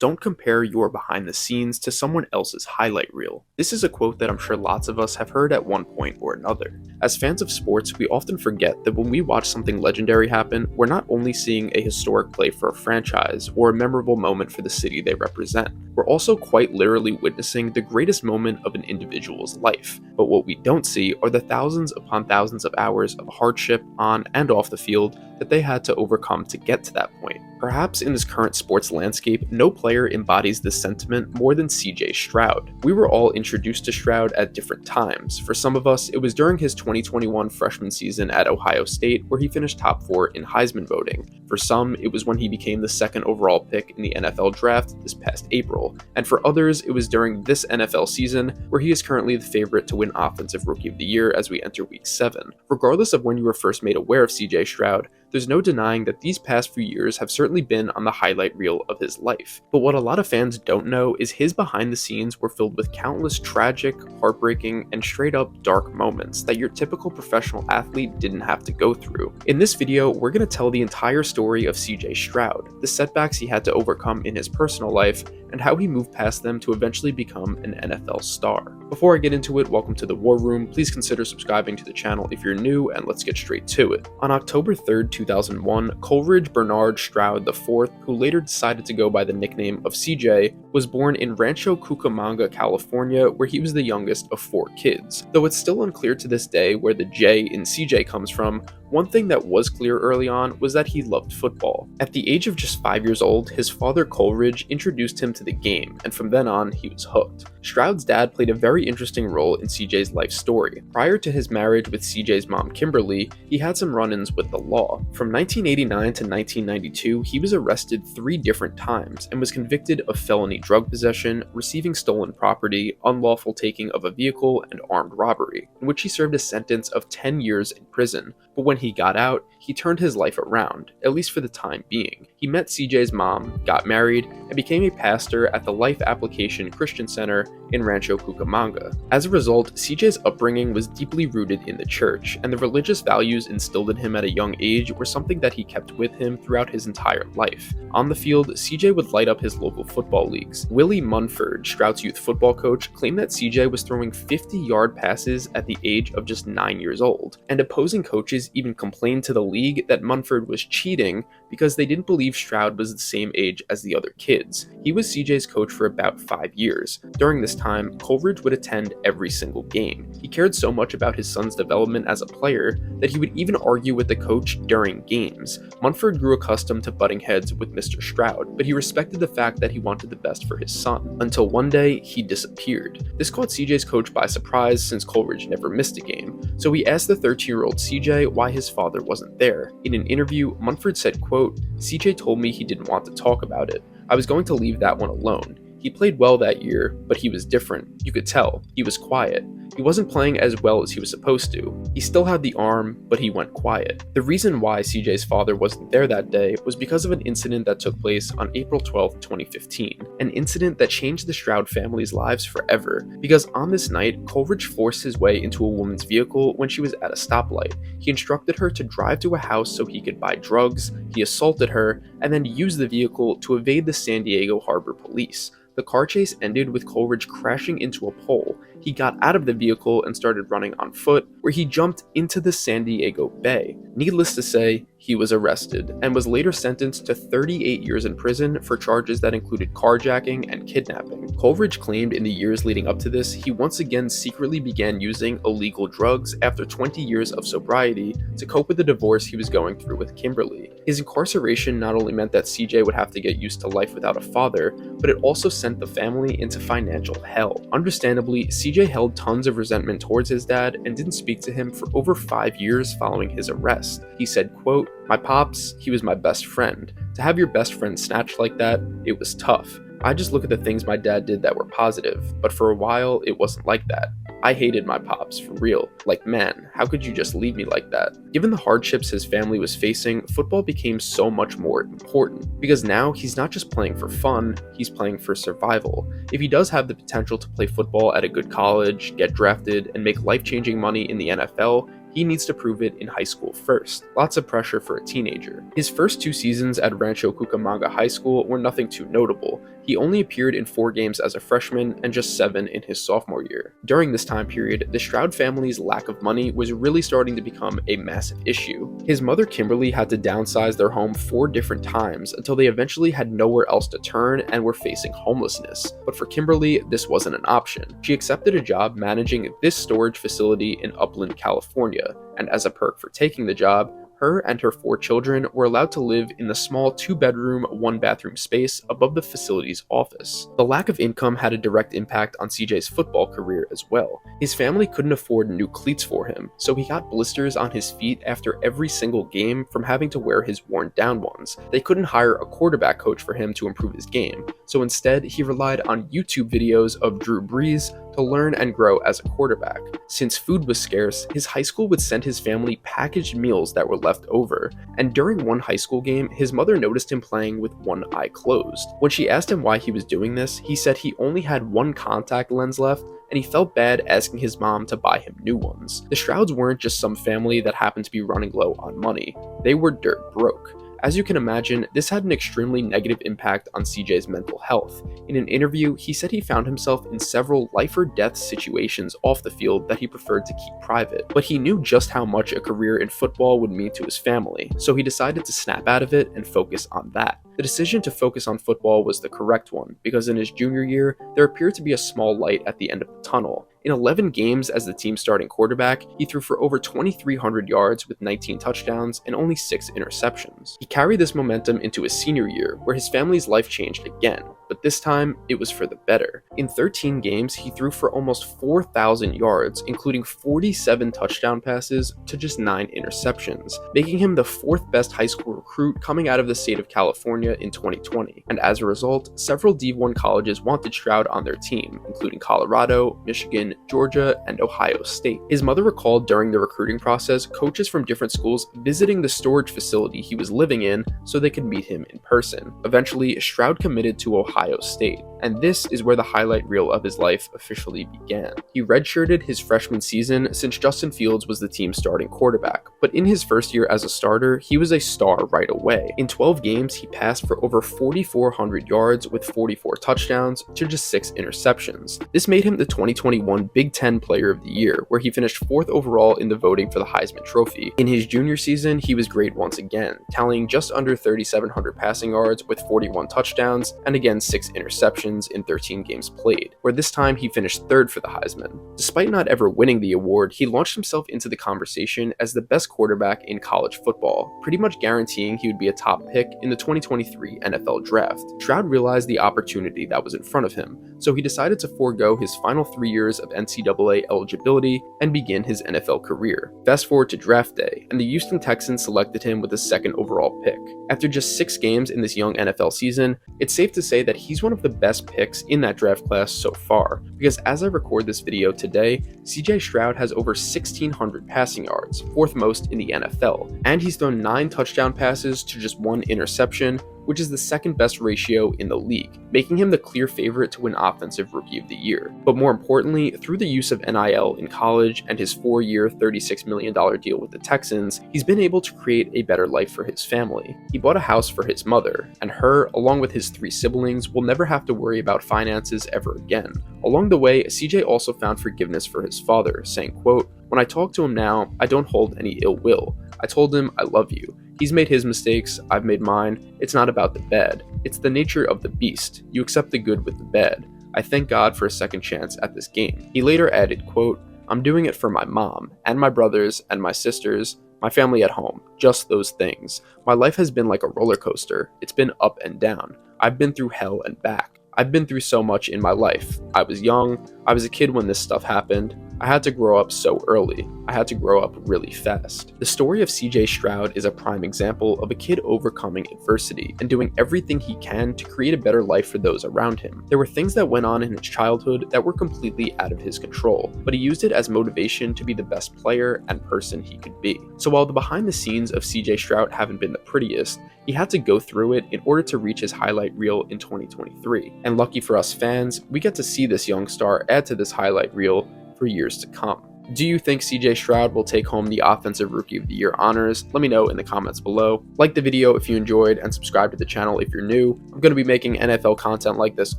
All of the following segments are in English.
"Don't compare your behind the scenes to someone else's highlight reel." This is a quote that I'm sure lots of us have heard at one point or another. As fans of sports, we often forget that when we watch something legendary happen, we're not only seeing a historic play for a franchise or a memorable moment for the city they represent. We're also quite literally witnessing the greatest moment of an individual's life. But what we don't see are the thousands upon thousands of hours of hardship on and off the field that they had to overcome to get to that point. Perhaps in this current sports landscape, no player embodies this sentiment more than CJ Stroud. We were all introduced to Stroud at different times. For some of us, it was during his 2021 freshman season at Ohio State, where he finished top 4 in Heisman voting. For some, it was when he became the second overall pick in the NFL draft this past April. And for others, it was during this NFL season, where he is currently the favorite to win Offensive Rookie of the Year as we enter Week 7. Regardless of when you were first made aware of CJ Stroud, there's no denying that these past few years have certainly been on the highlight reel of his life. But what a lot of fans don't know is his behind the scenes were filled with countless tragic, heartbreaking, and straight up dark moments that your typical professional athlete didn't have to go through. In this video, we're going to tell the entire story of CJ Stroud, the setbacks he had to overcome in his personal life, and how he moved past them to eventually become an NFL star. Before I get into it, welcome to the War Room. Please consider subscribing to the channel if you're new, and let's get straight to it. On October 3rd, 2001, Coleridge Bernard Stroud IV, who later decided to go by the nickname of CJ, was born in Rancho Cucamonga, California, where he was the youngest of 4 kids. Though it's still unclear to this day where the J in CJ comes from, one thing that was clear early on was that he loved football. At the age of just 5 years old, his father Coleridge introduced him to the game, and from then on, he was hooked. Stroud's dad played a very interesting role in CJ's life story. Prior to his marriage with CJ's mom Kimberly, he had some run-ins with the law. From 1989 to 1992, he was arrested 3 different times and was convicted of felony drug possession, receiving stolen property, unlawful taking of a vehicle, and armed robbery, in which he served a sentence of 10 years in prison. But when he got out, he turned his life around, at least for the time being. He met CJ's mom, got married, and became a pastor at the Life Application Christian Center in Rancho Cucamonga. As a result, CJ's upbringing was deeply rooted in the church, and the religious values instilled in him at a young age were something that he kept with him throughout his entire life. On the field, CJ would light up his local football leagues. Willie Munford, Stroud's youth football coach, claimed that CJ was throwing 50-yard passes at the age of just 9 years old, and opposing coaches even complained to the league that Munford was cheating because they didn't believe Stroud was the same age as the other kids. He was CJ's coach for about 5 years. During this time, Coleridge would attend every single game. He cared so much about his son's development as a player that he would even argue with the coach during games. Munford grew accustomed to butting heads with Mr. Stroud, but he respected the fact that he wanted the best for his son. Until one day, he disappeared. This caught CJ's coach by surprise since Coleridge never missed a game, so he asked the 13-year-old CJ why his father wasn't there. In an interview, Munford said, quote, "CJ told me he didn't want to talk about it. I was going to leave that one alone. He played well that year, but he was different. You could tell. He was quiet. He wasn't playing as well as he was supposed to. He still had the arm, but he went quiet." The reason why CJ's father wasn't there that day was because of an incident that took place on April 12, 2015. An incident that changed the Stroud family's lives forever, because on this night, Coleridge forced his way into a woman's vehicle when she was at a stoplight. He instructed her to drive to a house so he could buy drugs, he assaulted her, and then used the vehicle to evade the San Diego Harbor police. The car chase ended with Coleridge crashing into a pole. He got out of the vehicle and started running on foot, where he jumped into the San Diego Bay. Needless to say, he was arrested and was later sentenced to 38 years in prison for charges that included carjacking and kidnapping. Coleridge claimed in the years leading up to this, he once again secretly began using illegal drugs after 20 years of sobriety to cope with the divorce he was going through with Kimberly. His incarceration not only meant that CJ would have to get used to life without a father, but it also sent the family into financial hell. Understandably, CJ held tons of resentment towards his dad and didn't speak to him for over 5 years following his arrest. He said, quote, "My pops, he was my best friend. To have your best friend snatched like that, it was tough. I just look at the things my dad did that were positive, but for a while, it wasn't like that. I hated my pops, for real. Like, man, how could you just leave me like that?" Given the hardships his family was facing, football became so much more important, because now he's not just playing for fun, he's playing for survival. If he does have the potential to play football at a good college, get drafted, and make life-changing money in the NFL, he needs to prove it in high school first. Lots of pressure for a teenager. His first 2 seasons at Rancho Cucamonga High School were nothing too notable. He only appeared in 4 games as a freshman and just 7 in his sophomore year. During this time period, the Stroud family's lack of money was really starting to become a massive issue. His mother Kimberly had to downsize their home 4 different times until they eventually had nowhere else to turn and were facing homelessness. But for Kimberly, this wasn't an option. She accepted a job managing this storage facility in Upland, California, and as a perk for taking the job, her and her 4 children were allowed to live in the small 2-bedroom, 1-bathroom space above the facility's office. The lack of income had a direct impact on CJ's football career as well. His family couldn't afford new cleats for him, so he got blisters on his feet after every single game from having to wear his worn-down ones. They couldn't hire a quarterback coach for him to improve his game, so instead he relied on YouTube videos of Drew Brees to learn and grow as a quarterback. Since food was scarce, his high school would send his family packaged meals that were left over, and during one high school game, his mother noticed him playing with one eye closed. When she asked him why he was doing this, he said he only had one contact lens left, and he felt bad asking his mom to buy him new ones. The Strouds weren't just some family that happened to be running low on money, they were dirt broke. As you can imagine, this had an extremely negative impact on CJ's mental health. In an interview, he said he found himself in several life or death situations off the field that he preferred to keep private, but he knew just how much a career in football would mean to his family, so he decided to snap out of it and focus on that. The decision to focus on football was the correct one, because in his junior year, there appeared to be a small light at the end of the tunnel. In 11 games as the team's starting quarterback, he threw for over 2,300 yards with 19 touchdowns and only 6 interceptions. He carried this momentum into his senior year, where his family's life changed again, but this time, it was for the better. In 13 games, he threw for almost 4,000 yards, including 47 touchdown passes to just 9 interceptions, making him the 4th best high school recruit coming out of the state of California in 2020. And as a result, several D1 colleges wanted Stroud on their team, including Colorado, Michigan, Georgia, and Ohio State. His mother recalled during the recruiting process coaches from different schools visiting the storage facility he was living in so they could meet him in person. Eventually, Stroud committed to Ohio State, and this is where the highlight reel of his life officially began. He redshirted his freshman season since Justin Fields was the team's starting quarterback, but in his first year as a starter, he was a star right away. In 12 games, he passed for over 4,400 yards with 44 touchdowns to just 6 interceptions. This made him the 2021 Big Ten Player of the Year, where he finished 4th overall in the voting for the Heisman Trophy. In his junior season, he was great once again, tallying just under 3,700 passing yards with 41 touchdowns and again 6 interceptions in 13 games played, where this time he finished 3rd for the Heisman. Despite not ever winning the award, he launched himself into the conversation as the best quarterback in college football, pretty much guaranteeing he would be a top pick in the 2023 NFL Draft. Stroud realized the opportunity that was in front of him, so he decided to forego his final 3 years of NCAA eligibility and begin his NFL career. Fast forward to draft day, and the Houston Texans selected him with the 2nd overall pick. After just 6 games in this young NFL season, it's safe to say that he's one of the best picks in that draft class so far, because as I record this video today, CJ Stroud has over 1,600 passing yards, 4th most in the NFL, and he's thrown 9 touchdown passes to just 1 interception, which is the 2nd best ratio in the league, making him the clear favorite to win Offensive Rookie of the Year. But more importantly, through the use of NIL in college and his 4-year, $36 million deal with the Texans, he's been able to create a better life for his family. He bought a house for his mother, and her, along with his 3 siblings, will never have to worry about finances ever again. Along the way, CJ also found forgiveness for his father, saying, quote, "When I talk to him now, I don't hold any ill will. I told him I love you. He's made his mistakes, I've made mine. It's not about the bad. It's the nature of the beast. You accept the good with the bad. I thank God for a second chance at this game." He later added, quote, "I'm doing it for my mom, and my brothers, and my sisters, my family at home, just those things. My life has been like a roller coaster. It's been up and down. I've been through hell and back. I've been through so much in my life. I was young, I was a kid when this stuff happened. I had to grow up so early. I had to grow up really fast." The story of CJ Stroud is a prime example of a kid overcoming adversity and doing everything he can to create a better life for those around him. There were things that went on in his childhood that were completely out of his control, but he used it as motivation to be the best player and person he could be. So while the behind the scenes of CJ Stroud haven't been the prettiest, he had to go through it in order to reach his highlight reel in 2023. And lucky for us fans, we get to see this young star add to this highlight reel for years to come. Do you think CJ Stroud will take home the Offensive Rookie of the Year honors? Let me know in the comments below. Like the video if you enjoyed, and subscribe to the channel if you're new. I'm going to be making NFL content like this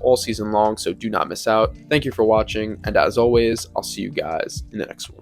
all season long, so do not miss out. Thank you for watching, and as always, I'll see you guys in the next one.